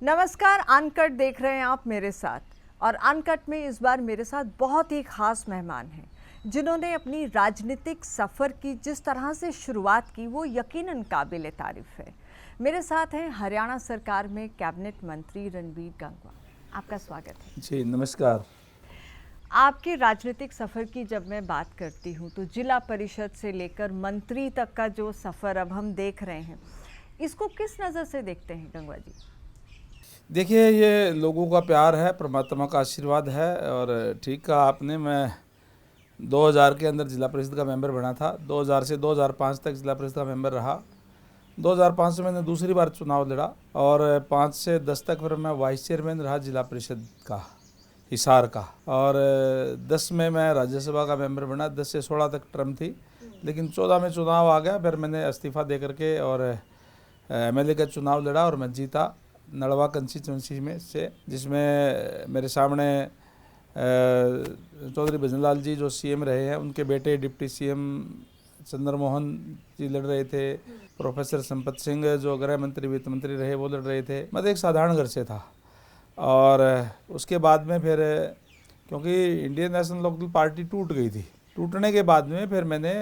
नमस्कार, अनकट देख रहे हैं आप मेरे साथ। और अनकट में इस बार मेरे साथ बहुत ही खास मेहमान हैं जिन्होंने अपनी राजनीतिक सफ़र की जिस तरह से शुरुआत की वो यकीनन काबिल तारीफ है। मेरे साथ हैं हरियाणा सरकार में कैबिनेट मंत्री रणबीर गंगवा। आपका स्वागत है जी। नमस्कार। आपकी राजनीतिक सफ़र की जब मैं बात करती हूँ तो जिला परिषद से लेकर मंत्री तक का जो सफ़र अब हम देख रहे हैं, इसको किस नज़र से देखते हैं गंगवा जी? देखिए, ये लोगों का प्यार है, परमात्मा का आशीर्वाद है। और ठीक कहा आपने, मैं 2000 के अंदर जिला परिषद का मेंबर बना था। 2000 से 2005 तक जिला परिषद का मेंबर रहा। 2005 से मैंने दूसरी बार चुनाव लड़ा और 5 से 10 तक फिर मैं वाइस चेयरमैन रहा जिला परिषद का, हिसार का। और 10 में मैं राज्यसभा का मेंबर बना। 10 से 16 तक टर्म थी, लेकिन 14 में चुनाव आ गया। फिर मैंने इस्तीफ़ा दे करके और एमएलए का चुनाव लड़ा और मैं जीता नड़वा कंस्टिट्यूंसी में से, जिसमें मेरे सामने चौधरी भजनलाल जी जो सीएम रहे हैं, उनके बेटे डिप्टी सीएम चंद्रमोहन जी लड़ रहे थे। प्रोफेसर संपत सिंह जो गृह मंत्री वित्त मंत्री रहे वो लड़ रहे थे। मैं तो एक साधारण घर से था। और उसके बाद में फिर क्योंकि इंडियन नेशनल लोकदल पार्टी टूट गई थी, टूटने के बाद में फिर मैंने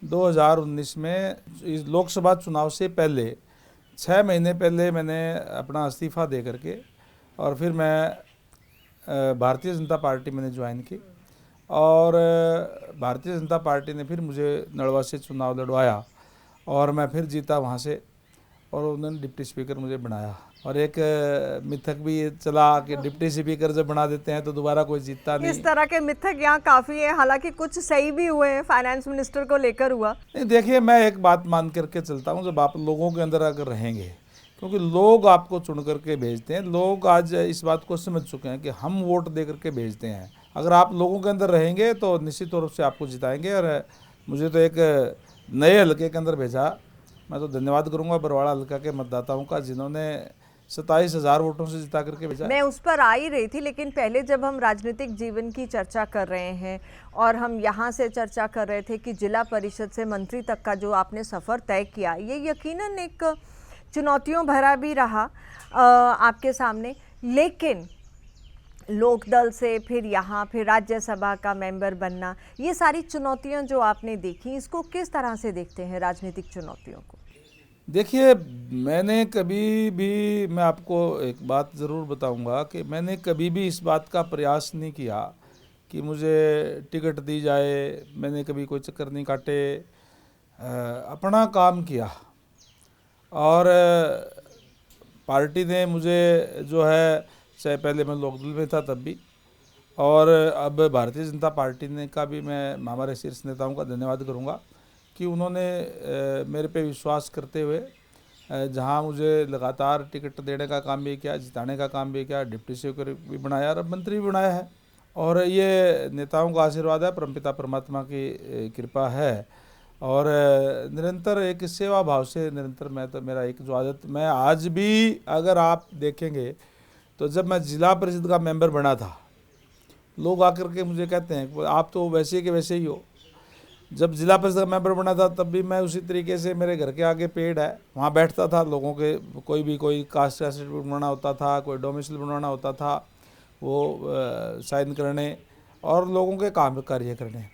2019 में इस लोकसभा चुनाव से पहले 6 महीने पहले मैंने अपना इस्तीफ़ा दे करके और फिर मैं भारतीय जनता पार्टी मैंने ज्वाइन की। और भारतीय जनता पार्टी ने फिर मुझे नड़वा से चुनाव लड़वाया और मैं फिर जीता वहाँ से, और उन्होंने डिप्टी स्पीकर मुझे बनाया। और एक मिथक भी ये चला कि डिप्टी स्पीकर जब बना देते हैं तो दोबारा कोई जीतता नहीं। इस तरह के मिथक यहाँ काफ़ी है, हालांकि कुछ सही भी हुए हैं। फाइनेंस मिनिस्टर को लेकर हुआ नहीं, देखिए, मैं एक बात मान करके चलता हूँ, जब आप लोगों के अंदर अगर रहेंगे, क्योंकि लोग आपको चुन करके भेजते हैं। लोग आज इस बात को समझ चुके हैं कि हम वोट दे करके भेजते हैं। अगर आप लोगों के अंदर रहेंगे तो निश्चित तौर से आपको जिताएंगे। और मुझे तो एक नए हल्के के अंदर भेजा। मैं तो धन्यवाद करूंगा बरवाड़ा हल्का के मतदाताओं का, जिन्होंने 27,000 वोटों से जिता करके भेजा। मैं उस पर आ ही रही थी, लेकिन पहले जब हम राजनीतिक जीवन की चर्चा कर रहे हैं और हम यहाँ से चर्चा कर रहे थे कि जिला परिषद से मंत्री तक का जो आपने सफ़र तय किया, ये यकीनन एक चुनौतियों भरा भी रहा आपके सामने। लेकिन लोकदल से फिर यहाँ फिर राज्यसभा का मेंबर बनना, ये सारी चुनौतियाँ जो आपने देखी, इसको किस तरह से देखते हैं राजनीतिक चुनौतियों को? देखिए, मैंने कभी भी, मैं आपको एक बात ज़रूर बताऊंगा कि मैंने कभी भी इस बात का प्रयास नहीं किया कि मुझे टिकट दी जाए। मैंने कभी कोई चक्कर नहीं काटे, अपना काम किया। और पार्टी ने मुझे जो है, चाहे पहले मैं लोकदल में था तब भी, और अब भारतीय जनता पार्टी ने का भी मैं हमारे शीर्ष नेताओं का धन्यवाद करूंगा कि उन्होंने मेरे पे विश्वास करते हुए जहां मुझे लगातार टिकट देने का काम भी किया, जिताने का काम भी किया, डिप्टी स्पीकर भी बनाया और अब मंत्री भी बनाया है। और ये नेताओं का आशीर्वाद है, परमपिता परमात्मा की कृपा है। और निरंतर एक सेवा भाव से निरंतर मैं तो, मेरा एक जो आदत, मैं आज भी अगर आप देखेंगे तो जब मैं जिला परिषद का मेंबर बना था, लोग आकर के मुझे कहते हैं आप तो वैसे के वैसे ही हो। जब जिला परिषद का मेंबर बना था तब भी मैं उसी तरीके से, मेरे घर के आगे पेड़ है, वहाँ बैठता था। लोगों के कोई कास्ट सर्टिफिकेट बनवाना होता था, कोई डोमिसाइल बनवाना होता था, वो साइन करने और लोगों के काम कार्य करने।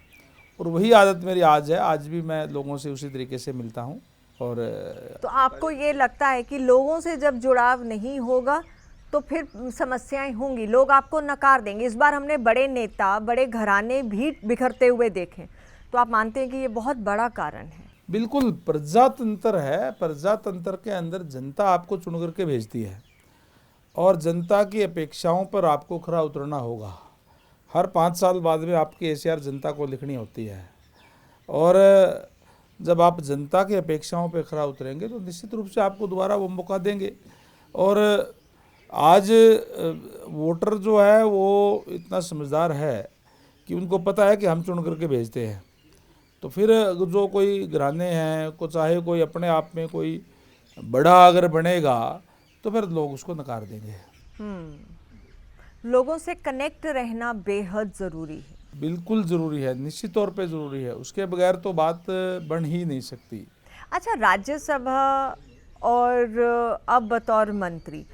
और वही आदत मेरी आज है। आज भी मैं लोगों से उसी तरीके से मिलता हूँ। और तो आपको ये लगता है कि लोगों से जब जुड़ाव नहीं होगा तो फिर समस्याएं होंगी, लोग आपको नकार देंगे? इस बार हमने बड़े नेता, बड़े घराने भी बिखरते हुए देखे, तो आप मानते हैं कि ये बहुत बड़ा कारण है? बिल्कुल, प्रजातंत्र है। प्रजातंत्र के अंदर जनता आपको चुन करके भेजती है और जनता की अपेक्षाओं पर आपको खरा उतरना होगा। हर 5 साल बाद में आपकी एसीआर जनता को लिखनी होती है। और जब आप जनता की अपेक्षाओं पर खरा उतरेंगे तो निश्चित रूप से आपको दोबारा वो मौका देंगे। और आज वोटर जो है वो इतना समझदार है कि उनको पता है कि हम चुन करके भेजते हैं। तो फिर जो कोई घराने हैं को, चाहे कोई अपने आप में कोई बड़ा अगर बनेगा तो फिर लोग उसको नकार देंगे। लोगों से कनेक्ट रहना बेहद ज़रूरी है। बिल्कुल ज़रूरी है, निश्चित तौर पे ज़रूरी है। उसके बगैर तो बात बन ही नहीं सकती। अच्छा, राज्यसभा और अब बतौर मंत्री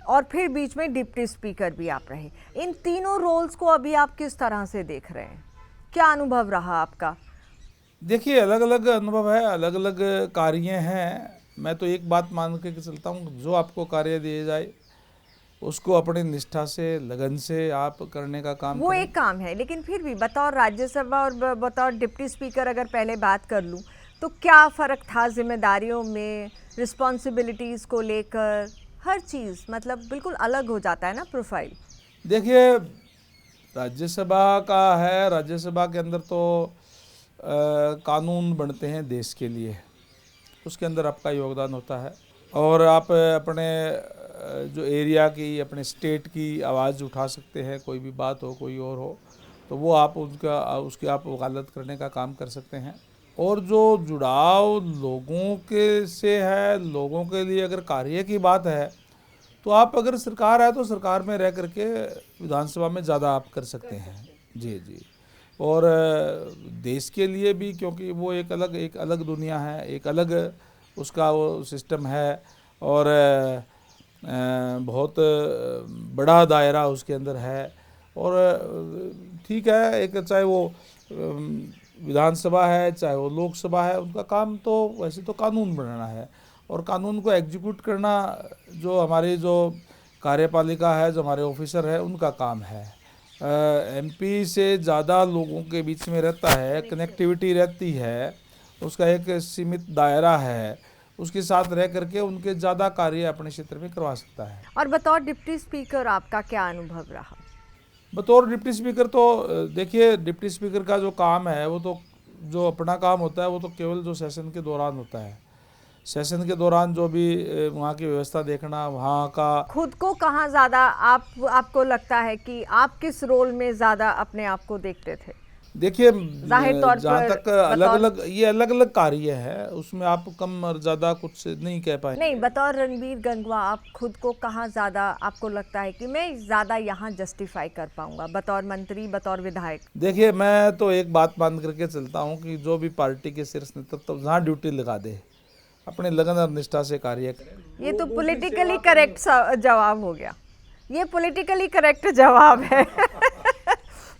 और फिर बीच में डिप्टी स्पीकर भी आप रहे। इन तीनों रोल्स को अभी आप किस तरह से देख रहे हैं? क्या अनुभव रहा आपका? देखिए, अलग अलग अनुभव है, अलग अलग कार्य हैं। मैं तो एक बात मान के चलता हूँ, जो आपको कार्य दिए जाए उसको अपनी निष्ठा से, लगन से आप करने का काम वो करें। एक काम है, लेकिन फिर भी बतौर राज्यसभा और बतौर डिप्टी स्पीकर अगर पहले बात कर लूँ तो क्या फ़र्क था जिम्मेदारियों में, रिस्पॉन्सिबिलिटीज़ को लेकर? हर चीज़ मतलब बिल्कुल अलग हो जाता है ना प्रोफाइल। देखिए, राज्यसभा का है, राज्यसभा के अंदर तो कानून बनते हैं देश के लिए, उसके अंदर आपका योगदान होता है। और आप अपने जो एरिया की, अपने स्टेट की आवाज़ उठा सकते हैं, कोई भी बात हो, कोई और हो, तो वो आप उसकी आप वकालत करने का काम कर सकते हैं। और जो जुड़ाव लोगों के से है, लोगों के लिए अगर कार्य की बात है, तो आप अगर सरकार है तो सरकार में रह करके विधानसभा में ज़्यादा आप कर सकते हैं। जी जी। और देश के लिए भी, क्योंकि वो एक अलग दुनिया है, एक अलग उसका वो सिस्टम है, और बहुत बड़ा दायरा उसके अंदर है। और ठीक है, एक चाहे वो विधानसभा है, चाहे वो लोकसभा है, उनका काम तो वैसे तो कानून बनाना है, और कानून को एग्जीक्यूट करना जो हमारी जो कार्यपालिका है, जो हमारे ऑफिसर है, उनका काम है। एमपी से ज़्यादा लोगों के बीच में रहता है, कनेक्टिविटी रहती है, उसका एक सीमित दायरा है, उसके साथ रह करके उनके ज़्यादा कार्य अपने क्षेत्र में करवा सकता है। और बतौर डिप्टी स्पीकर आपका क्या अनुभव रहा? बतौर डिप्टी स्पीकर तो देखिए, डिप्टी स्पीकर का जो काम है, वो तो जो अपना काम होता है वो तो केवल जो सेशन के दौरान होता है। सेशन के दौरान जो भी वहाँ की व्यवस्था देखना, वहाँ का खुद को कहाँ ज़्यादा आपको लगता है कि आप किस रोल में ज़्यादा अपने आप को देखते थे? देखिए, जाहिर तौर जहाँ पर तक अलग अलग कार्य है, उसमें आप कम और ज़्यादा कुछ नहीं कह पाएंगे। नहीं, बतौर रणबीर गंगवा आप खुद को कहाँ ज़्यादा आपको लगता है कि मैं ज़्यादा यहाँ जस्टिफाई कर पाऊंगा, बतौर मंत्री, बतौर विधायक? देखिए, मैं तो एक बात मान करके चलता हूँ कि जो भी पार्टी के शीर्ष नेतृत्व जहाँ ड्यूटी लगा दे, अपने लगन और निष्ठा से कार्य करें। ये तो पॉलिटिकली करेक्ट जवाब हो गया। ये पॉलिटिकली करेक्ट जवाब है।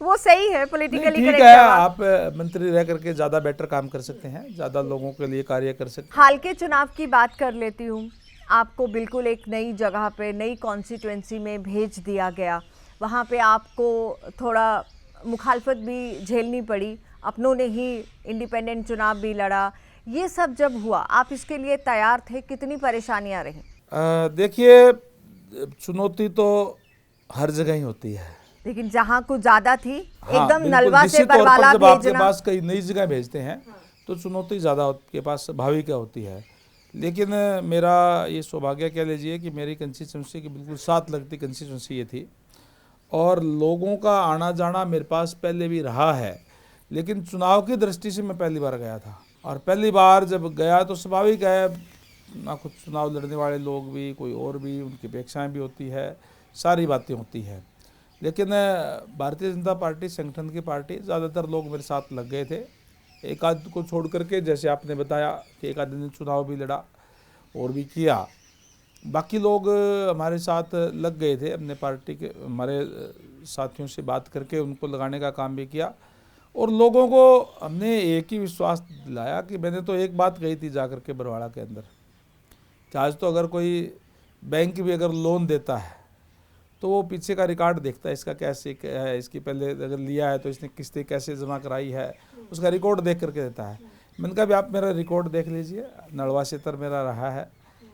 वो सही है, पॉलिटिकली ठीक करेक्ट है, जवाब। आप मंत्री रह करके ज़्यादा बेटर काम कर सकते हैं, ज़्यादा लोगों के लिए कार्य कर सकते हैं। हाल के चुनाव की बात कर लेती हूँ। आपको बिल्कुल एक नई जगह पे, नई कॉन्स्टिट्यूएंसी में भेज दिया गया। वहाँ पे आपको थोड़ा मुखालफत भी झेलनी पड़ी, अपनों ने ही इंडिपेंडेंट चुनाव भी लड़ा। ये सब जब हुआ, आप इसके लिए तैयार थे? कितनी परेशानियाँ रहीं? देखिए, चुनौती तो हर जगह ही होती है, लेकिन जहाँ कुछ ज़्यादा थी, हाँ, एकदम बिल्कुल। नलवा से निश्चित तौर पर बरवाला जब आपके भेजना। पास कई नई जगह भेजते हैं तो चुनौती ज़्यादा आपके पास स्वाभाविक होती है। लेकिन मेरा ये सौभाग्य कह लीजिए कि मेरी कंस्टिट्यूंसी की बिल्कुल साथ लगती कंस्टिट्यूंसी ये थी, और लोगों का आना जाना मेरे पास पहले भी रहा है। लेकिन चुनाव की दृष्टि से मैं पहली बार गया था, और पहली बार जब गया तो स्वाभाविक है ना, कुछ चुनाव लड़ने वाले लोग भी, कोई और भी, उनकी अपेक्षाएं भी होती है, सारी बातें होती है। लेकिन भारतीय जनता पार्टी संगठन की पार्टी, ज़्यादातर लोग मेरे साथ लग गए थे, एक आध को छोड़ करके। जैसे आपने बताया कि एक आध दिन चुनाव भी लड़ा और भी किया, बाकी लोग हमारे साथ लग गए थे। अपने पार्टी के हमारे साथियों से बात करके उनको लगाने का काम भी किया, और लोगों को हमने एक ही विश्वास दिलाया कि मैंने तो एक बात कही थी जाकर के बरवाड़ा के अंदर, कि आज तो अगर कोई बैंक भी अगर लोन देता है तो वो पीछे का रिकॉर्ड देखता है, इसका कैसे है, इसकी पहले अगर लिया है तो इसने किस्तें कैसे जमा कराई है, उसका रिकॉर्ड देख करके देता है। मैंने कहा भी आप मेरा रिकॉर्ड देख लीजिए, नलवा क्षेत्र मेरा रहा है,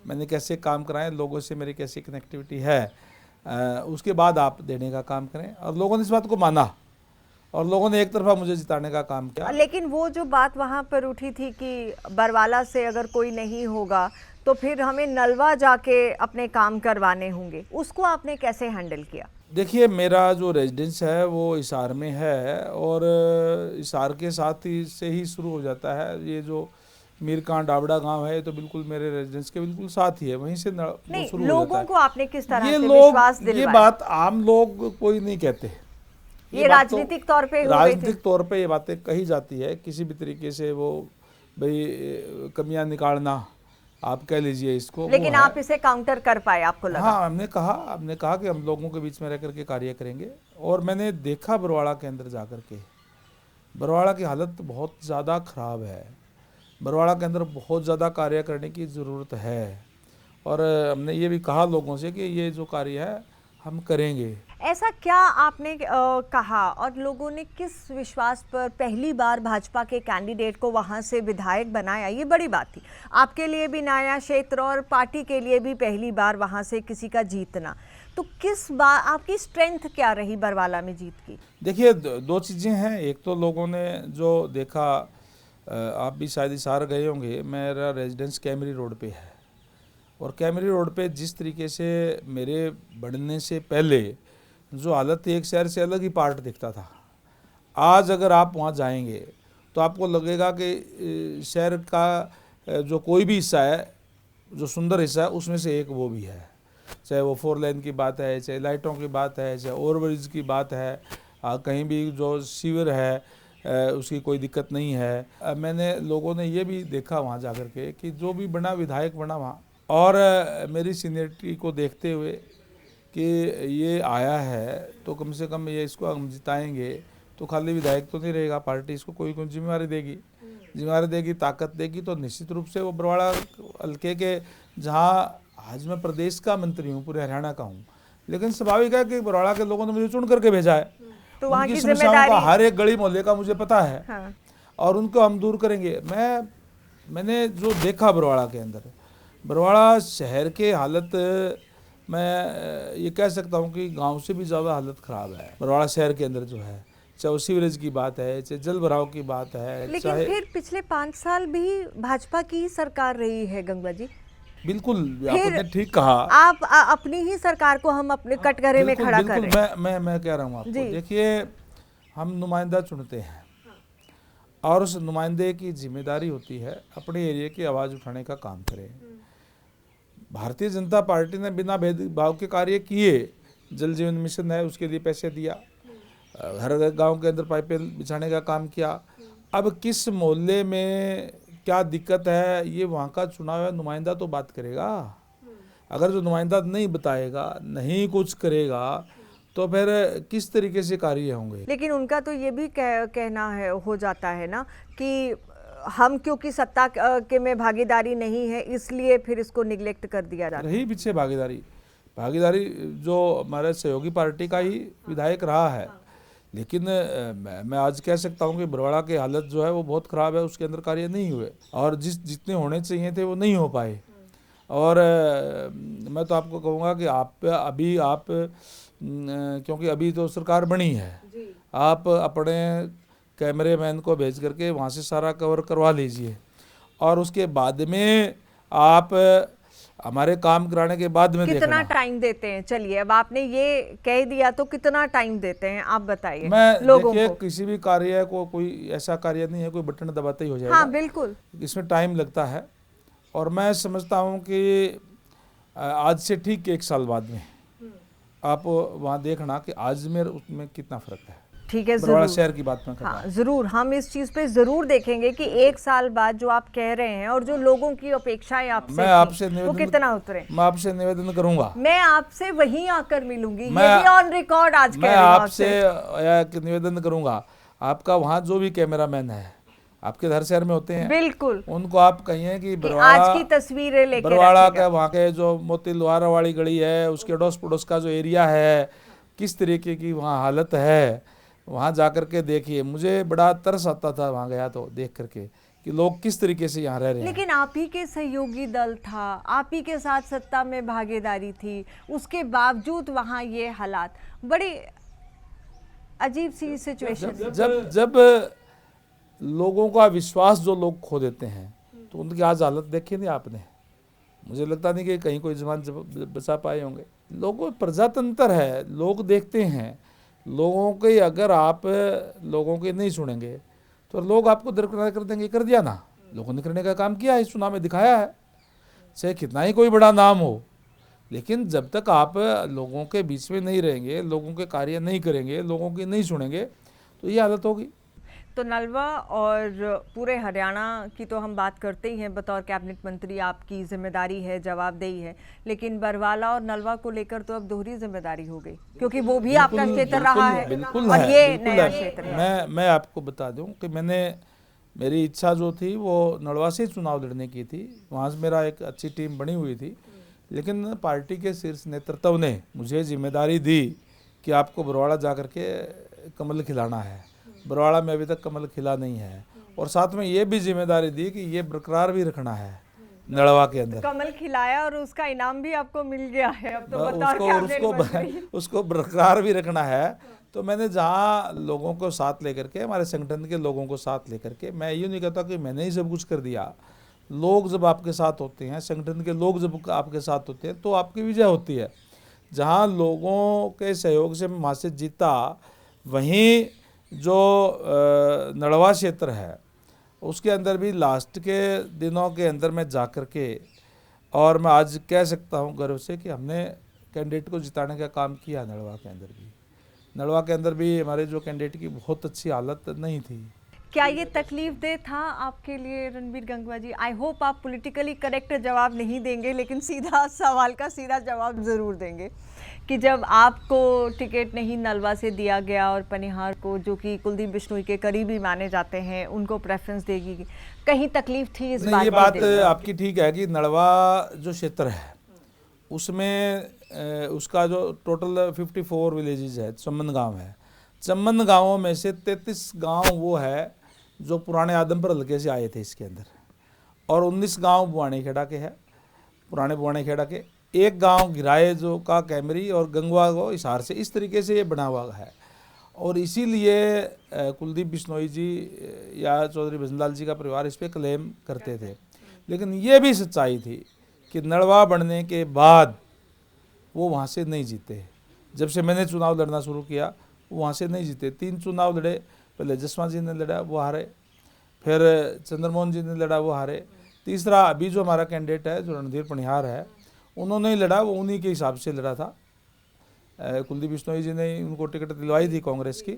मैंने कैसे काम कराए, लोगों से मेरी कैसी कनेक्टिविटी है, उसके बाद आप देने का काम करें। और लोगों ने इस बात को माना, और लोगों ने एक तरफा मुझे जिताने का काम किया। लेकिन वो जो बात वहाँ पर उठी थी कि बरवाला से अगर कोई नहीं होगा तो फिर हमें नलवा जाके अपने काम करवाने होंगे, उसको आपने कैसे हैंडल किया? देखिए, मेरा जो रेजिडेंस है वो हिसार में है, और हिसार के साथ ही से ही शुरू हो जाता है। ये जो मीरकां डाबड़ा गांव है, तो बिल्कुल मेरे रेजिडेंस के बिल्कुल साथ ही है, वहीं से वो शुरू हो जाता लोगों है। को आपने किस तरह ये से लोग, विश्वास ये दिलवाया? बात आम लोग कोई नहीं कहते, ये बात तो राजनीतिक तौर पे हो गई थी। राजनीतिक तौर पे ये बातें कही जाती है, किसी भी तरीके से वो भाई कमियां निकालना, आप कह लीजिए इसको, वो लेकिन है। आप इसे काउंटर कर पाए, आपको लगा? हाँ, हमने कहा कि हम लोगों के बीच में रह करके कार्य करेंगे। और मैंने देखा बरवाड़ा के अंदर जा कर के, बरवाड़ा की हालत बहुत ज़्यादा ख़राब है। बरवाड़ा के अंदर बहुत ज़्यादा कार्य करने की ज़रूरत है। और हमने ये भी कहा लोगों से कि ये जो कार्य है हम करेंगे। ऐसा क्या आपने कहा और लोगों ने किस विश्वास पर पहली बार भाजपा के कैंडिडेट को वहां से विधायक बनाया? ये बड़ी बात थी, आपके लिए भी नया क्षेत्र और पार्टी के लिए भी पहली बार वहां से किसी का जीतना। तो किस बार आपकी स्ट्रेंथ क्या रही बरवाला में जीत की? देखिए, दो चीज़ें हैं। एक तो लोगों ने जो देखा, आप भी शायद इशार गए होंगे, मेरा रेजिडेंस कैमरी रोड पे है, और कैमरी रोड पे जिस तरीके से मेरे बढ़ने से पहले जो हालत थी, एक शहर से अलग ही पार्ट दिखता था। आज अगर आप वहाँ जाएंगे तो आपको लगेगा कि शहर का जो कोई भी हिस्सा है, जो सुंदर हिस्सा है, उसमें से एक वो भी है। चाहे वो 4 लेन की बात है, चाहे लाइटों की बात है, चाहे ओवरब्रिज की बात है, कहीं भी जो सीवर है उसकी कोई दिक्कत नहीं है। मैंने लोगों ने ये भी देखा वहाँ जा कर के कि जो भी बना विधायक बना वहाँ, और मेरी सीनियरिटी को देखते हुए कि ये आया है तो कम से कम ये इसको हम जिताएंगे, तो खाली विधायक तो नहीं रहेगा, पार्टी इसको कोई जिम्मेवारी देगी, ताकत देगी। तो निश्चित रूप से वो बरवाड़ा हल्के के, जहाँ आज मैं प्रदेश का मंत्री हूँ, पूरे हरियाणा का हूँ, लेकिन स्वाभाविक है कि बरवाड़ा के लोगों ने मुझे चुन करके भेजा है। तो वहाँ उनकी की समस्याओं का जिम्मेदारी, हर एक गली मोहल्ले का मुझे पता है। हाँ। और उनको हम दूर करेंगे। मैंने जो देखा बरवाड़ा के अंदर, बरवाड़ा शहर के हालत, मैं ये कह सकता हूँ कि गांव से भी ज़्यादा हालत ख़राब है बरवाड़ा शहर के अंदर जो है। चाहे सीवरेज की बात है, चाहे जल भराव की बात है, लेकिन चाहे फिर पिछले 5 साल भी भाजपा की ही सरकार रही है गंगा जी। बिल्कुल, फिर आपने ठीक कहा। आप अपनी ही सरकार को हम अपने कटघरे में खड़ा कर रहे हैं। मैं कह रहा हूँ आपको, जी। देखिए, हम नुमाइंदा चुनते हैं और उस नुमाइंदे की जिम्मेदारी होती है अपने एरिया की आवाज़ उठाने का काम करें। भारतीय जनता पार्टी ने बिना भेदभाव के कार्य किए। जल जीवन मिशन है, उसके लिए पैसे दिया, हर गांव के अंदर पाइपें बिछाने का काम किया। अब किस मोहल्ले में क्या दिक्कत है, ये वहाँ का चुनाव है, नुमाइंदा तो बात करेगा। अगर जो नुमाइंदा नहीं बताएगा, नहीं कुछ करेगा, तो फिर किस तरीके से कार्य होंगे। लेकिन उनका तो ये भी कहना है, हो जाता है ना, कि हम क्योंकि सत्ता के में भागीदारी नहीं है इसलिए फिर इसको निगलेक्ट कर दिया जाता है। रही पीछे भागीदारी जो हमारे सहयोगी पार्टी का ही विधायक रहा है। लेकिन मैं आज कह सकता हूं कि बरवाड़ा की हालत जो है वो बहुत ख़राब है, उसके अंदर कार्य नहीं हुए, और जितने होने चाहिए थे वो नहीं हो पाए। और मैं तो आपको कहूँगा कि आप क्योंकि अभी तो सरकार बनी है, आप अपने कैमरे मैन को भेज करके वहाँ से सारा कवर करवा लीजिए, और उसके बाद में आप हमारे काम कराने के बाद में कितना देखना। टाइम देते हैं? चलिए, अब आपने ये कह दिया तो कितना टाइम देते हैं आप बताइए मैं लोगों देखिए, को। किसी भी कार्य को, कोई ऐसा कार्य नहीं है कोई बटन दबाते ही हो जाएगा। हाँ बिल्कुल, इसमें टाइम लगता है, और मैं समझता हूँ कि आज से ठीक 1 साल बाद में आप वहाँ देखना कि आज में उसमें कितना फ़र्क है। ठीक है, बरवाड़ा जरूर। शहर की बात में कर रहा हूं। हाँ जरूर, हम इस चीज पे जरूर देखेंगे कि 1 साल बाद जो आप कह रहे हैं और जो लोगों की अपेक्षाएं आपसे थी, वो कितना उतरे। मैं आपसे निवेदन करूंगा, मैं आपसे वहीं आकर मिलूंगी, ये भी ऑन रिकॉर्ड आज कह मैं रही हूं आपसे निवेदन करूंगा। आपका वहाँ जो भी कैमरामैन है, आपके हर शहर में होते हैं, बिल्कुल, उनको आप कहिए कि आज की तस्वीरें लेके बरवाड़ा का वहाँ के जो मोती लोहारा वाली गली है, उसके अड़ोस पड़ोस का जो एरिया है, किस तरीके की वहाँ हालत है, वहाँ जा कर के देखिए। मुझे बड़ा तरस आता था वहाँ गया तो देख करके कि लोग किस तरीके से यहाँ रह रहे हैं। लेकिन आप ही के सहयोगी दल था, आप ही के साथ सत्ता में भागीदारी थी, उसके बावजूद वहाँ ये हालात, बड़ी अजीब सी सिचुएशन। जब लोगों का विश्वास जो लोग खो देते हैं, तो उनकी आज हालत देखी नहीं आपने। मुझे लगता नहीं कि कहीं कोई जवान बचा पाए होंगे। लोगों प्रजातंत्र है, लोग देखते हैं। लोगों के अगर आप लोगों के नहीं सुनेंगे तो लोग आपको दरकिनार कर देंगे। कर दिया ना, लोगों ने करने का काम किया है, इस चुनाव में दिखाया है, चाहे कितना ही कोई बड़ा नाम हो। लेकिन जब तक आप लोगों के बीच में नहीं रहेंगे, लोगों के कार्य नहीं करेंगे, लोगों की नहीं सुनेंगे, तो ये हालत होगी। तो नलवा और पूरे हरियाणा की तो हम बात करते ही हैं, बतौर कैबिनेट मंत्री आपकी जिम्मेदारी है, जवाबदेही है, लेकिन बरवाला और नलवा को लेकर तो अब दोहरी जिम्मेदारी हो गई, क्योंकि वो भी आपका क्षेत्र रहा है बिल्कुल और है, ये बिल्कुल नया है। क्षेत्र है। मैं आपको बता दूं कि मेरी इच्छा जो थी वो नलवा से चुनाव लड़ने की थी। वहाँ से मेरा एक अच्छी टीम बनी हुई थी, लेकिन पार्टी के शीर्ष नेतृत्व ने मुझे जिम्मेदारी दी कि आपको बरवाड़ा जा कर के कमल खिलाना है। बरवाड़ा में अभी तक कमल खिला नहीं है, और साथ में ये भी जिम्मेदारी दी कि ये बरकरार भी रखना है नलवा के अंदर। कमल खिलाया और उसका इनाम भी आपको मिल गया है, अब तो बतौर उसको कैबिनेट मंत्री। उसको बरकरार भी रखना है। तो मैंने जहाँ लोगों को साथ लेकर के, हमारे संगठन के लोगों को साथ लेकर के, मैं ये नहीं कहता कि मैंने ही सब कुछ कर दिया। लोग जब आपके साथ होते हैं, संगठन के लोग जब आपके साथ होते हैं, तो आपकी विजय होती है। जहाँ लोगों के सहयोग से मैं वहाँ से जीता, वहीं जो नलवा क्षेत्र है उसके अंदर भी लास्ट के दिनों के अंदर मैं जा कर के, और मैं आज कह सकता हूँ गर्व से कि हमने कैंडिडेट को जिताने का काम किया। नलवा के अंदर भी, नलवा के अंदर भी हमारे जो कैंडिडेट की बहुत अच्छी हालत नहीं थी। क्या ये तकलीफ दे था आपके लिए रणबीर गंगवा जी? आई होप आप पॉलिटिकली करेक्ट जवाब नहीं देंगे, लेकिन सीधा सवाल का सीधा जवाब ज़रूर देंगे कि जब आपको टिकट नहीं नलवा से दिया गया और पनिहार को, जो कि कुलदीप बिश्नोई के करीबी माने जाते हैं, उनको प्रेफरेंस देगी, कहीं तकलीफ थी इस बात? ये बात आपकी ठीक है कि नलवा जो क्षेत्र है उसमें उसका जो टोटल 54 विलेजेस है, चम्मन गांव है। चम्मन गांवों में से 33 गांव वो है जो पुराने आदमपुर हल्के से आए थे इसके अंदर, और 19 गांव बुआनीखेड़ा के है, पुराने बुआनीखेड़ा के। एक गांव गिराए जो का कैमरी, और गंगवा को हिसार से। इस तरीके से ये बना हुआ है, और इसीलिए कुलदीप बिश्नोई जी या चौधरी भजनलाल जी का परिवार इस पर क्लेम करते थे। लेकिन ये भी सच्चाई थी कि नलवा बनने के बाद वो वहाँ से नहीं जीते। जब से मैंने चुनाव लड़ना शुरू किया वो वहाँ से नहीं जीते। 3 चुनाव लड़े, पहले जसवां जी ने लड़ा, वो हारे, फिर चंद्रमोहन जी ने लड़ा, वो हारे। तीसरा अभी जो हमारा कैंडिडेट है, जो रणधीर पनिहार है, उन्होंने ही लड़ा, वो उन्हीं के हिसाब से लड़ा था। कुलदीप बिश्नोई जी ने उनको टिकट दिलवाई थी कांग्रेस की,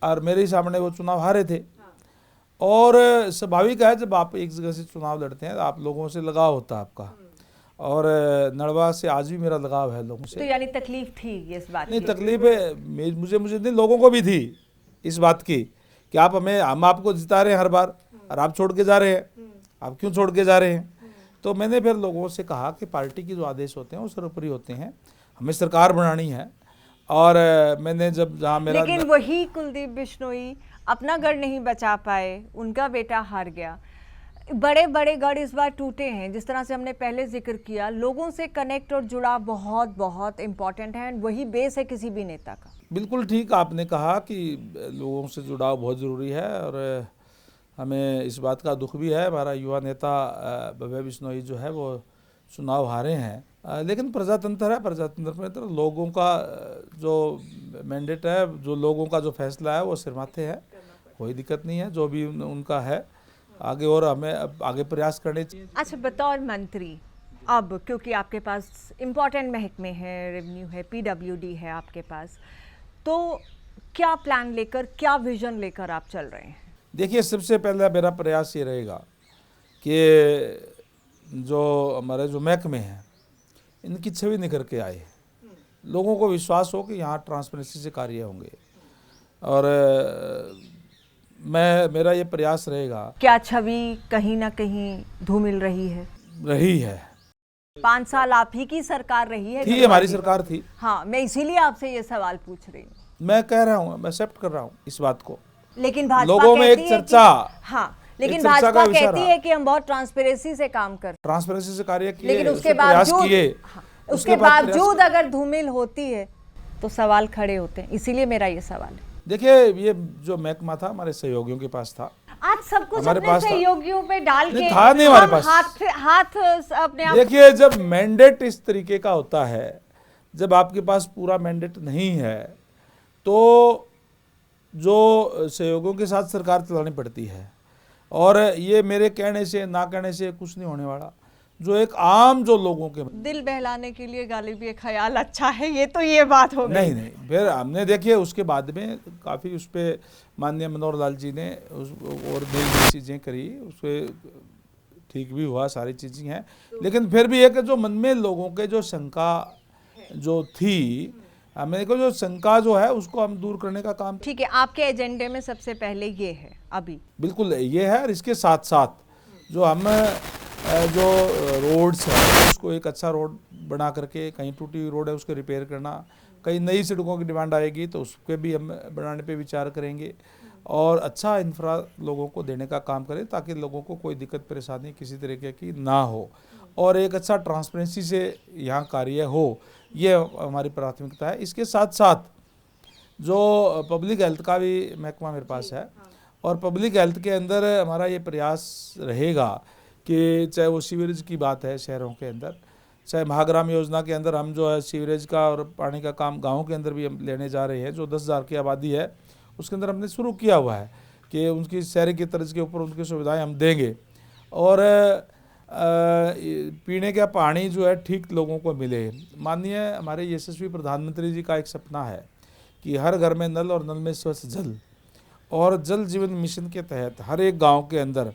और मेरे सामने वो चुनाव हारे थे। और स्वाभाविक है, जब आप एक जगह से चुनाव लड़ते हैं तो आप लोगों से लगाव होता है आपका, और नलवा से आज भी मेरा लगाव है लोगों से। तो यानी तकलीफ थी इस बात नहीं, की? तकलीफ है मुझे नहीं, लोगों को भी थी इस बात की कि हम आपको जिता रहे हैं हर बार, और आप छोड़ के जा रहे हैं, आप क्यों छोड़ के जा रहे हैं? तो मैंने फिर लोगों से कहा कि पार्टी के जो आदेश होते हैं वो सर्वोपरि होते हैं, हमें सरकार बनानी है। और मैंने जब जहाँ मेरा, लेकिन वही कुलदीप बिश्नोई अपना गढ़ नहीं बचा पाए, उनका बेटा हार गया। बड़े बड़े गढ़ इस बार टूटे हैं, जिस तरह से हमने पहले जिक्र किया। लोगों से कनेक्ट और जुड़ा बहुत बहुत इम्पोर्टेंट है, वही बेस है किसी भी नेता का। बिल्कुल ठीक आपने कहा कि लोगों से जुड़ाव बहुत ज़रूरी है, और हमें इस बात का दुख भी है। हमारा युवा नेता भव्य बिश्नोई जो है वो चुनाव हारे हैं, लेकिन प्रजातंत्र है, प्रजातंत्र में तो लोगों का जो मैंडेट है, जो लोगों का जो फैसला है वो सिर माथे है, कोई दिक्कत नहीं है, जो भी उनका है आगे, और हमें अब आगे प्रयास करने चाहिए। अच्छा, बतौर मंत्री अब, क्योंकि आपके पास इम्पोर्टेंट महकमे हैं, रेवेन्यू है, पीडब्ल्यूडी है आपके पास, तो क्या प्लान लेकर, क्या विजन लेकर आप चल रहे हैं? देखिए, सबसे पहले मेरा प्रयास ये रहेगा कि जो हमारे जो महकमे हैं इनकी छवि निखर के आए, लोगों को विश्वास हो कि यहाँ ट्रांसपेरेंसी से कार्य होंगे, और मेरा ये प्रयास रहेगा। क्या छवि कहीं ना कहीं धूमिल रही है? 5 साल आप ही की सरकार रही है, थी, हमारी सरकार थी। हाँ, मैं इसीलिए आपसे ये सवाल पूछ रही हूँ। मैं कह रहा हूँ, मैं एक्सेप्ट कर रहा हूँ इस बात को, लेकिन भाजपा लोगों में एक चर्चा, हाँ, लेकिन भाजपा कहती है कि हम बहुत ट्रांसपेरेंसी से काम कर, ट्रांसपेरेंसी से कार्य किए, लेकिन उसके बावजूद अगर धूमिल होती है तो सवाल खड़े होते हैं। इसीलिए मेरा ये सवाल है। देखिए, ये जो महकमा था हमारे सहयोगियों के पास था, आज सब कुछ अपने सहयोगियों पे डाल के था नहीं हमारे पास, हाथ अपने आप। देखिए, जब मैंडेट इस तरीके का होता है, जब आपके पास पूरा मैंडेट नहीं है, तो जो सहयोगों के साथ सरकार चलानी पड़ती है, और ये मेरे कहने से ना कहने से कुछ नहीं होने वाला। जो एक आम जो लोगों के दिल बहलाने के लिए गालिब ये ख्याल अच्छा है, ये बात हो गई। नहीं, फिर हमने देखिए उसके बाद में काफ़ी उस पर माननीय मनोहर लाल जी ने और भी चीज़ें करी, उसपे ठीक भी हुआ, सारी चीज़ें हैं। लेकिन फिर भी एक जो मन में लोगों के जो शंका जो थी, हमें को जो शंका जो है उसको हम दूर करने का काम। ठीक है, आपके एजेंडे में सबसे पहले ये है अभी? बिल्कुल ये है, और इसके साथ साथ जो हम जो रोड्स है उसको एक अच्छा रोड बना करके, कहीं टूटी हुई रोड है उसको रिपेयर करना, कहीं नई सड़कों की डिमांड आएगी तो उसके भी हम बनाने पे विचार करेंगे, और अच्छा इंफ्रा लोगों को देने का काम करें ताकि लोगों को कोई दिक्कत परेशानी किसी तरीके की ना हो, और एक अच्छा ट्रांसपेरेंसी से यहाँ कार्य हो, ये हमारी प्राथमिकता है। इसके साथ साथ जो पब्लिक हेल्थ का भी महकमा मेरे पास है, और पब्लिक हेल्थ के अंदर हमारा ये प्रयास रहेगा कि चाहे वो सीवरेज की बात है शहरों के अंदर, चाहे महाग्राम योजना के अंदर हम जो है सीवरेज का और पानी का काम गाँव के अंदर भी हम लेने जा रहे हैं। जो 10,000 की आबादी है उसके अंदर हमने शुरू किया हुआ है कि उनकी शहरी की तर्ज के ऊपर उनकी सुविधाएं हम देंगे, और पीने का पानी जो है ठीक लोगों को मिले। माननीय हमारे यशस्वी प्रधानमंत्री जी का एक सपना है कि हर घर में नल और नल में स्वच्छ जल, और जल जीवन मिशन के तहत हर एक गांव के अंदर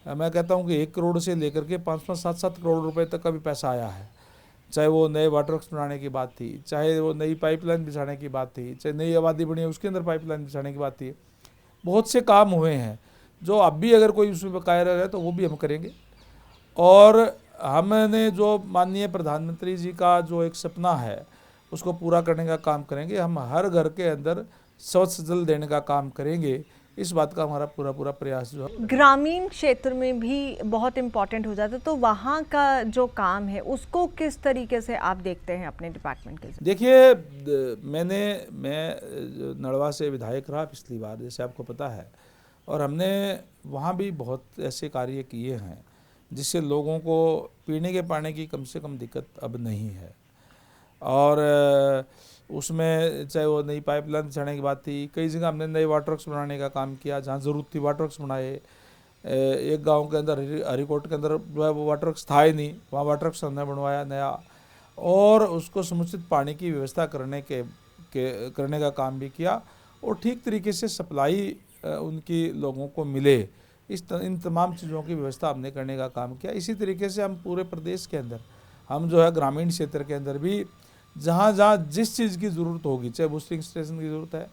मैं कहता हूं कि 1 करोड़ से लेकर के 5-5, 7-7 करोड़ रुपए तक का भी पैसा आया है। चाहे वो नए वाटर वर्क्स बनाने की बात थी, चाहे वो नई पाइपलाइन बिछाने की बात थी, चाहे नई आबादी बनी है उसके अंदर पाइपलाइन बिछाने की बात थी, बहुत से काम हुए हैं जो अब भी अगर कोई उसमें बकाया रह है तो वो भी हम करेंगे। और हमने जो माननीय प्रधानमंत्री जी का जो एक सपना है उसको पूरा करने का काम करेंगे। हम हर घर के अंदर स्वच्छ जल देने का काम करेंगे, इस बात का हमारा पूरा प्रयास जो है। ग्रामीण क्षेत्र में भी बहुत इम्पोर्टेंट हो जाता है, तो वहाँ का जो काम है उसको किस तरीके से आप देखते हैं अपने डिपार्टमेंट के? देखिए मैं नड़वा से विधायक रहा पिछली बार, जैसे आपको पता है, और हमने वहाँ भी बहुत ऐसे कार्य किए हैं जिससे लोगों को पीने के पानी की कम से कम दिक्कत अब नहीं है। और उसमें चाहे वो नई पाइपलाइन बिछाने की बात थी, कई जगह हमने नए वाटर वर्क्स बनाने का काम किया, जहाँ ज़रूरत थी वाटर वर्क्स बनाए। एक गांव के अंदर हरिकोट के अंदर जो है वो वाटर वर्क्स था ही नहीं, वहाँ वाटर वर्क्स हमने बनवाया नया, और उसको समुचित पानी की व्यवस्था करने का काम भी किया, और ठीक तरीके से सप्लाई उनकी लोगों को मिले, इन तमाम चीज़ों की व्यवस्था हमने करने का काम किया। इसी तरीके से हम पूरे प्रदेश के अंदर हम जो है ग्रामीण क्षेत्र के अंदर भी जहाँ जहाँ जिस चीज़ की ज़रूरत होगी, चाहे बूस्टिंग स्टेशन की ज़रूरत है,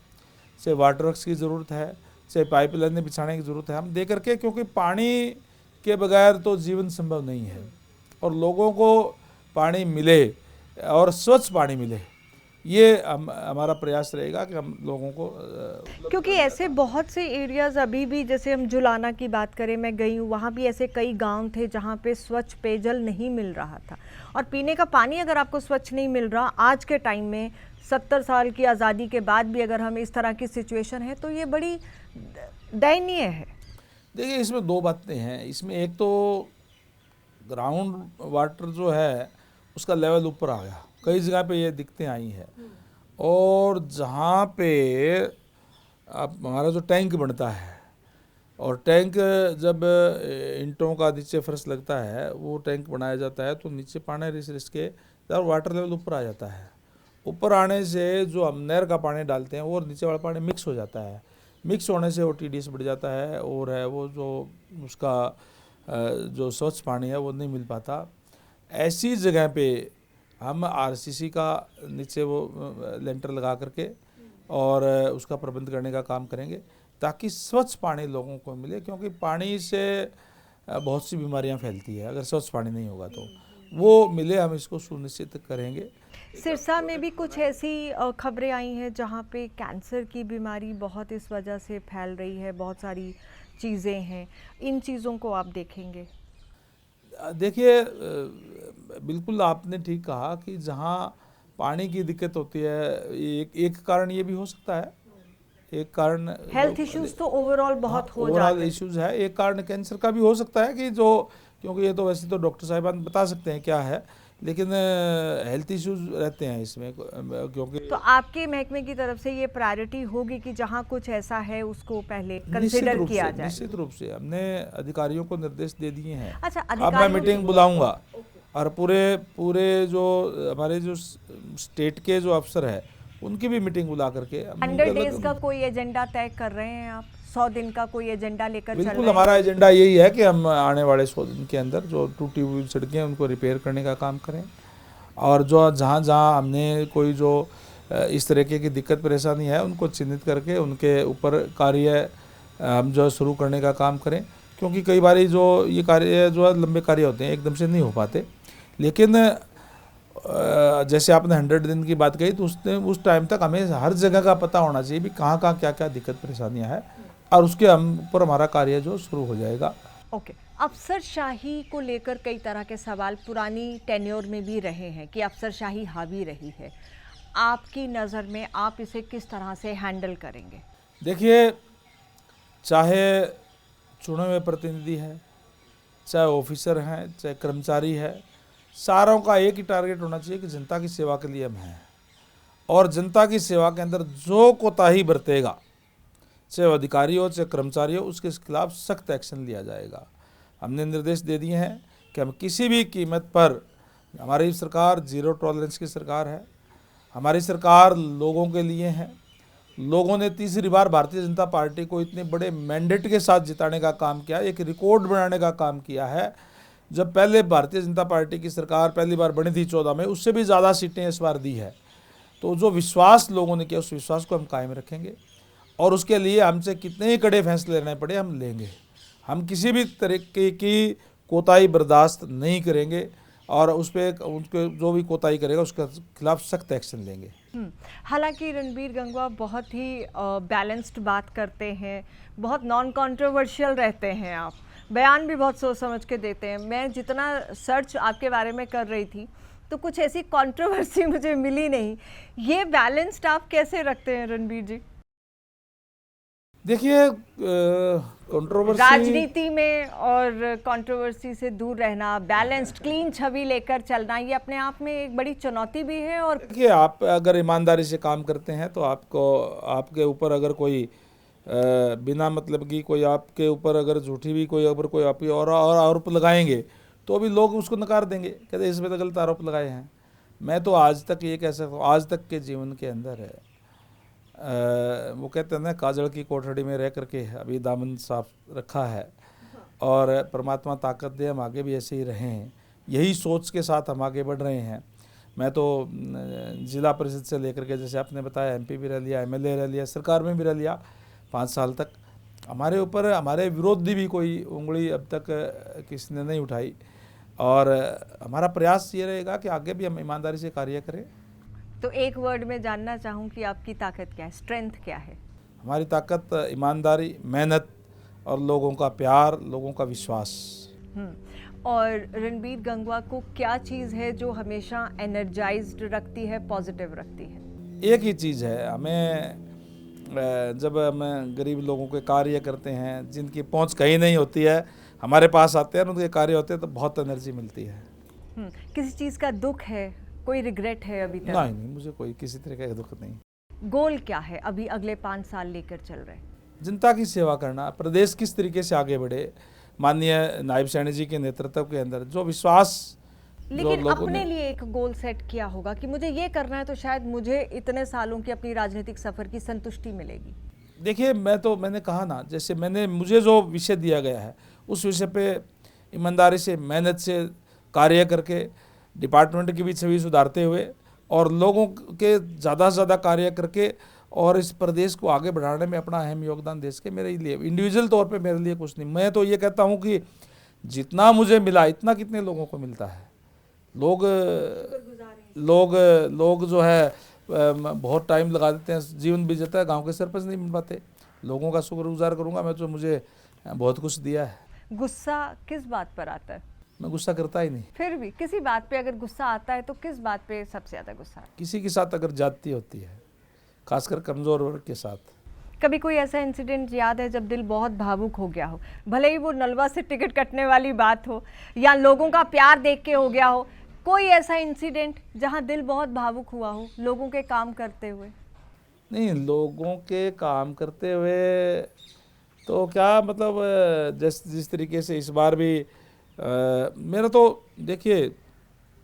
चाहे वाटर वर्क्स की ज़रूरत है, चाहे पाइपलाइनें बिछाने की ज़रूरत है, हम दे करके, क्योंकि पानी के बगैर तो जीवन संभव नहीं है, और लोगों को पानी मिले और स्वच्छ पानी मिले, ये हमारा प्रयास रहेगा कि हम लोगों को क्योंकि ऐसे बहुत से एरियाज़ अभी भी, जैसे हम जुलाना की बात करें, मैं गई हूँ, वहाँ भी ऐसे कई गांव थे जहाँ पे स्वच्छ पेयजल नहीं मिल रहा था। और पीने का पानी अगर आपको स्वच्छ नहीं मिल रहा आज के टाइम में, 70 साल की आज़ादी के बाद भी अगर हम इस तरह की सिचुएशन है, तो ये बड़ी दयनीय है। देखिए इसमें 2 बातें हैं। इसमें एक तो ग्राउंड वाटर जो है उसका लेवल ऊपर आ गया, कई जगह पे ये दिक्कतें आई हैं, और जहाँ पे अब हमारा जो टैंक बनता है, और टैंक जब ईंटों का नीचे फर्श लगता है, वो टैंक बनाया जाता है, तो नीचे पानी रिस के जब वाटर लेवल ऊपर आ जाता है, ऊपर आने से जो हम नहर का पानी डालते हैं वो निचे वाला पानी मिक्स हो जाता है, मिक्स होने से वो TDS बढ़ जाता है, और है वो जो उसका जो स्वच्छ पानी है वो नहीं मिल पाता। ऐसी जगह पे हम RCC का नीचे वो लेंटर लगा करके और उसका प्रबंध करने का काम करेंगे ताकि स्वच्छ पानी लोगों को मिले, क्योंकि पानी से बहुत सी बीमारियां फैलती है, अगर स्वच्छ पानी नहीं होगा तो वो मिले, हम इसको सुनिश्चित करेंगे। सिरसा में भी कुछ ऐसी खबरें आई हैं जहां पे कैंसर की बीमारी बहुत इस वजह से फैल रही है, बहुत सारी चीज़ें हैं, इन चीज़ों को आप देखेंगे? देखिए बिल्कुल आपने ठीक कहा कि जहाँ पानी की दिक्कत होती है, एक कारण ये भी हो सकता है, एक कारण हेल्थ इश्यूज तो ओवरऑल बहुत हो जाते हैं। इश्यूज है, एक कारण कैंसर का भी हो सकता है कि जो क्योंकि ये तो वैसे तो डॉक्टर साहिबान बता सकते हैं क्या है, लेकिन हेल्थ इश्यूज रहते हैं इसमें, क्योंकि तो आपके महकमे की तरफ से ये प्रायोरिटी होगी कि जहाँ कुछ ऐसा है उसको पहले निश्चित कंसिडर रूप किया से जाए। निश्चित रूप से हमने अधिकारियों को निर्देश दे दिए हैं। अच्छा, अब मैं अधिकारियों मीटिंग बुलाऊंगा और पूरे पूरे जो हमारे जो स्टेट के जो अफसर है उनकी भी मीटिंग बुला करके हम 100 डेज का कोई एजेंडा तय कर रहे हैं आप? 100 दिन का कोई एजेंडा लेकर चल बिल्कुल रहे हैं? हमारा एजेंडा यही है कि हम आने वाले 100 दिन के अंदर जो टूटी हुई सड़कें हैं उनको रिपेयर करने का काम करें, और जो जहाँ जहाँ हमने कोई जो इस तरीके की दिक्कत परेशानी है उनको चिन्हित करके उनके ऊपर कार्य हम जो शुरू करने का काम करें, क्योंकि कई बार जो ये कार्य जो है लंबे कार्य होते हैं, एकदम से नहीं हो पाते। लेकिन जैसे आपने 100 दिन की बात कही, तो उस टाइम तक हमें हर जगह का पता होना चाहिए भी कहाँ कहाँ क्या क्या दिक्कत परेशानियाँ हैं, और उसके हम ऊपर हमारा कार्य जो शुरू हो जाएगा। ओके, अफसरशाही को लेकर कई तरह के सवाल पुरानी टेन्योर में भी रहे हैं कि अफसरशाही हावी रही है। आपकी नज़र में आप इसे किस तरह से हैंडल करेंगे? देखिए, चाहे चुने हुए प्रतिनिधि है, चाहे ऑफिसर हैं, चाहे कर्मचारी है, सारों का एक ही टारगेट होना चाहिए कि जनता की सेवा के लिए हम हैं, और जनता की सेवा के अंदर जो कोताही बरतेगा, चाहे अधिकारी हो चाहे कर्मचारी हो, उसके खिलाफ सख्त एक्शन लिया जाएगा। हमने निर्देश दे दिए हैं कि हम किसी भी कीमत पर, हमारी सरकार जीरो टॉलरेंस की सरकार है, हमारी सरकार लोगों के लिए है। लोगों ने तीसरी बार भारतीय जनता पार्टी को इतने बड़े मैंडेट के साथ जिताने का काम किया, एक रिकॉर्ड बनाने का काम किया है। जब पहले भारतीय जनता पार्टी की सरकार पहली बार बनी थी 14 में, उससे भी ज़्यादा सीटें इस बार दी है। तो जो विश्वास लोगों ने किया, उस विश्वास को हम कायम रखेंगे, और उसके लिए हमसे कितने ही कड़े फैसले लेने पड़े हम लेंगे। हम किसी भी तरीके की कोताही बर्दाश्त नहीं करेंगे, और उस पर उनके जो भी कोताही करेगा उसके खिलाफ सख्त एक्शन लेंगे। हालांकि रणबीर गंगवा बहुत ही बैलेंस्ड बात करते हैं, बहुत नॉन कंट्रोवर्शियल रहते हैं, आप बयान भी बहुत सोच समझ के देते हैं। मैं जितना सर्च आपके बारे में कर रही थी तो कुछ ऐसी कंट्रोवर्सी मुझे मिली नहीं। ये बैलेंस्ड आप कैसे रखते हैं रणबीर जी? देखिए, कंट्रोवर्सी राजनीति में और कंट्रोवर्सी से दूर रहना, बैलेंस्ड क्लीन छवि लेकर चलना, ये अपने आप में एक बड़ी चुनौती भी है। और देखिए, आप अगर ईमानदारी से काम करते हैं तो आपके ऊपर अगर कोई बिना मतलब की कोई आपके ऊपर अगर झूठी भी कोई अगर कोई आप और आरोप लगाएंगे तो भी लोग उसको नकार देंगे, कहते इसमें तो गलत आरोप लगाए हैं। मैं तो आज तक ये कह सकता हूँ, आज तक के जीवन के अंदर है, वो कहते हैं ना, काजल की कोठड़ी में रह करके अभी दामन साफ रखा है, और परमात्मा ताकत दे हम आगे भी ऐसे ही रहें, यही सोच के साथ हम आगे बढ़ रहे हैं। मैं तो ज़िला परिषद से लेकर के, जैसे आपने बताया, MP भी रह लिया, MLA रह लिया, सरकार में भी रह लिया 5 साल तक। हमारे ऊपर हमारे विरोधी भी कोई उंगली अब तक किसी ने नहीं उठाई, और हमारा प्रयास ये रहेगा कि आगे भी हम ईमानदारी से कार्य करें। तो एक वर्ड में जानना चाहूँ कि आपकी ताकत क्या है, स्ट्रेंथ क्या है? हमारी ताकत ईमानदारी, मेहनत और लोगों का प्यार, लोगों का विश्वास। और रणबीर गंगवा को क्या चीज़ है जो हमेशा एनर्जाइज्ड रखती है, पॉजिटिव रखती है? एक ही चीज़ है, हमें जब हम गरीब लोगों के कार्य करते हैं, जिनकी पहुंच कहीं नहीं होती है, हमारे पास आते हैं, उनके कार्य होते हैं, तो बहुत एनर्जी मिलती है। किसी चीज़ का दुख है, कोई रिग्रेट है अभी तक? नहीं, मुझे कोई किसी तरह का दुख नहीं। गोल क्या है अभी अगले 5 साल लेकर चल रहे? जनता की सेवा करना, प्रदेश किस तरीके से आगे बढ़े, माननीय नायब सैनी जी के नेतृत्व के अंदर जो विश्वास, लेकिन अपने लिए एक गोल सेट किया होगा कि मुझे ये करना है, तो शायद मुझे इतने सालों की अपनी राजनीतिक सफर की संतुष्टि मिलेगी। देखिए, मैंने कहा ना, जैसे मुझे जो विषय दिया गया है उस विषय पे ईमानदारी से, मेहनत से कार्य करके, डिपार्टमेंट की भी छवि सुधारते हुए और लोगों के ज़्यादा से ज़्यादा कार्य करके और इस प्रदेश को आगे बढ़ाने में अपना अहम योगदान दे सके। मेरे लिए इंडिविजुअल तौर पे मेरे लिए कुछ नहीं, मैं तो ये कहता हूँ कि जितना मुझे मिला इतना कितने लोगों को मिलता है। लोग जो है बहुत टाइम लगा देते हैं, जीवन बीत जाता है, गांव के सरपंच नहीं मिल पाते। लोगों का शुक्रगुजार करूंगा मैं, तो मुझे बहुत कुछ दिया है। गुस्सा किस बात पर आता है? मैं गुस्सा करता ही नहीं। फिर भी किसी बात पे अगर गुस्सा आता है तो किस बात पे सबसे ज़्यादा गुस्सा आता है? किसी के साथ अगर जाती होती है, खासकर कमज़ोर वर्ग के साथ। कभी कोई ऐसा इंसिडेंट याद है जब दिल बहुत भावुक हो गया हो, भले ही वो नलवा से टिकट कटने वाली बात हो या लोगों का प्यार देख के हो गया हो, कोई ऐसा इंसिडेंट जहां दिल बहुत भावुक हुआ हो लोगों के काम करते हुए? नहीं, लोगों के काम करते हुए तो क्या मतलब जिस तरीके से इस बार भी मेरा तो देखिए,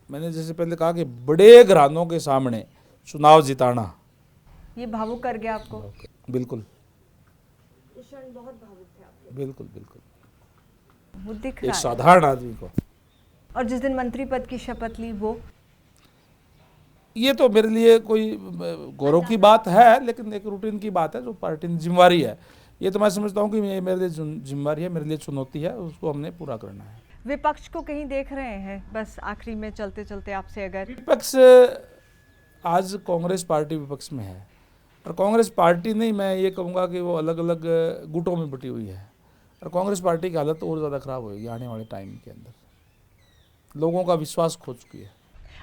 मैंने जैसे पहले कहा कि बड़े घरानों के सामने चुनाव जिताना, ये भावुक कर गया आपको? बिल्कुल इस क्षण बहुत भावुक थे आप, बिल्कुल बिल्कुल, वो दिख एक रहा है। साधारण आदमी को। और जिस दिन मंत्री पद की शपथ ली वो? ये तो मेरे लिए कोई गौरव की बात है, लेकिन एक रूटीन की बात है, जो पार्टी की जिम्मेवारी है। ये तो मैं समझता हूँ कि ये मेरे लिए जिम्मेवारी है, मेरे लिए चुनौती है, उसको हमने पूरा करना है। विपक्ष को कहीं देख रहे हैं? बस आखिरी में चलते चलते आपसे, अगर विपक्ष, आज कांग्रेस पार्टी विपक्ष में है, और कांग्रेस पार्टी नहीं, मैं ये कहूँगा कि वो अलग अलग गुटों में बटी हुई है, और कांग्रेस पार्टी की हालत और ज़्यादा खराब होगी आने वाले टाइम के अंदर। लोगों का विश्वास खो चुकी है।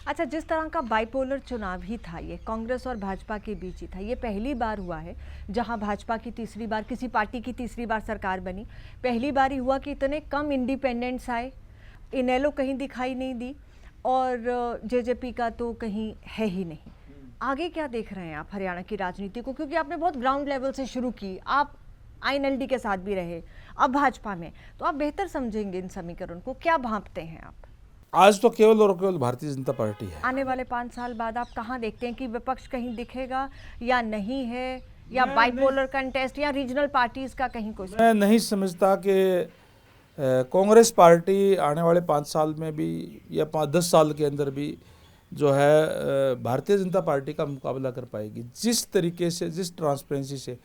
अच्छा, जिस तरह का बाइपोलर चुनाव ही था ये, कांग्रेस और भाजपा के बीच ही था, ये पहली बार हुआ है जहां भाजपा की तीसरी बार, किसी पार्टी की तीसरी बार सरकार बनी। पहली बार ही हुआ कि इतने कम इंडिपेंडेंट्स आए, इनेलो कहीं दिखाई नहीं दी, और जेजेपी का तो कहीं है ही नहीं। आगे क्या देख रहे हैं आप हरियाणा की राजनीति को, क्योंकि आपने बहुत ग्राउंड लेवल से शुरू की, आप INLD के साथ भी रहे, अब भाजपा में, तो आप बेहतर समझेंगे इन समीकरण को, क्या भांपते हैं आप? आज तो केवल और केवल भारतीय जनता पार्टी है। आने वाले 5 साल बाद आप कहाँ देखते हैं कि विपक्ष कहीं दिखेगा या नहीं है, या बाइपोलर कंटेस्ट, या रीजनल पार्टीज का कहीं कुछ? मैं नहीं समझता कि कांग्रेस पार्टी आने वाले 5 साल में भी या 10 साल के अंदर भी जो है भारतीय जनता पार्टी का मुकाबला कर पाएगी। जिस तरीके से, जिस ट्रांसपेरेंसी से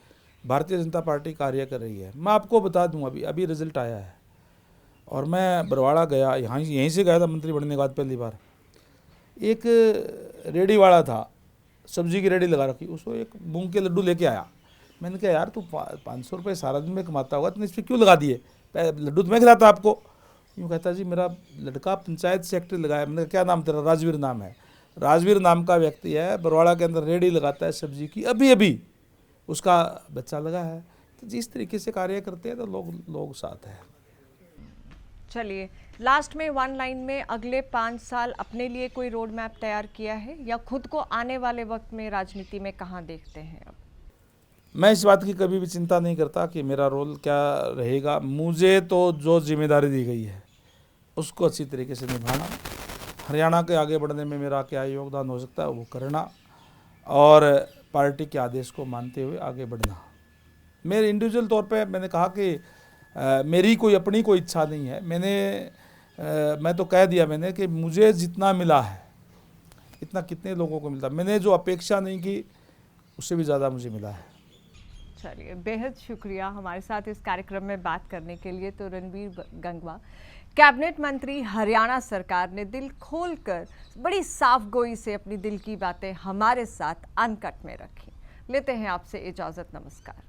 भारतीय जनता पार्टी कार्य कर रही है, मैं आपको बता दूं, अभी रिजल्ट आया है, और मैं बरवाड़ा गया, यहीं से गया था मंत्री बनने के बाद पहली बार। एक रेडी वाला था, सब्जी की रेडी लगा रखी, उसको एक मूंग के लड्डू लेके आया। मैंने कहा यार, तू 500 रुपये सारा दिन में कमाता होगा, तुमने इस पर क्यों लगा दिए, लड्डू तो मैं खिलाता आपको। यूँ कहता जी मेरा लड़का पंचायत सेक्रेटरी लगाया। मैंने कहा क्या नाम तेरा? राजवीर नाम है। राजवीर नाम का व्यक्ति है, बरवाड़ा के अंदर रेडी लगाता है सब्जी की, अभी अभी उसका बच्चा लगा है। तो जिस तरीके से कार्य करते हैं तो लोग साथ हैं। चलिए, लास्ट में 1 लाइन में अगले 5 साल अपने लिए कोई रोड मैप तैयार किया है, या खुद को आने वाले वक्त में राजनीति में कहाँ देखते हैं अब? मैं इस बात की कभी भी चिंता नहीं करता कि मेरा रोल क्या रहेगा। मुझे तो जो जिम्मेदारी दी गई है उसको अच्छी तरीके से निभाना, हरियाणा के आगे बढ़ने में मेरा क्या योगदान हो सकता है वो करना, और पार्टी के आदेश को मानते हुए आगे बढ़ना। मेरे इंडिविजुअल तौर पे मैंने कहा कि मेरी कोई अपनी कोई इच्छा नहीं है। मैं तो कह दिया मैंने कि मुझे जितना मिला है इतना कितने लोगों को मिलता। मैंने जो अपेक्षा नहीं की उससे भी ज़्यादा मुझे मिला है। चलिए, बेहद शुक्रिया हमारे साथ इस कार्यक्रम में बात करने के लिए। तो रणबीर गंगवा, कैबिनेट मंत्री हरियाणा सरकार ने दिल खोलकर, बड़ी साफ गोई से अपनी दिल की बातें हमारे साथ अनकट में रखी। लेते हैं आपसे इजाज़त, नमस्कार।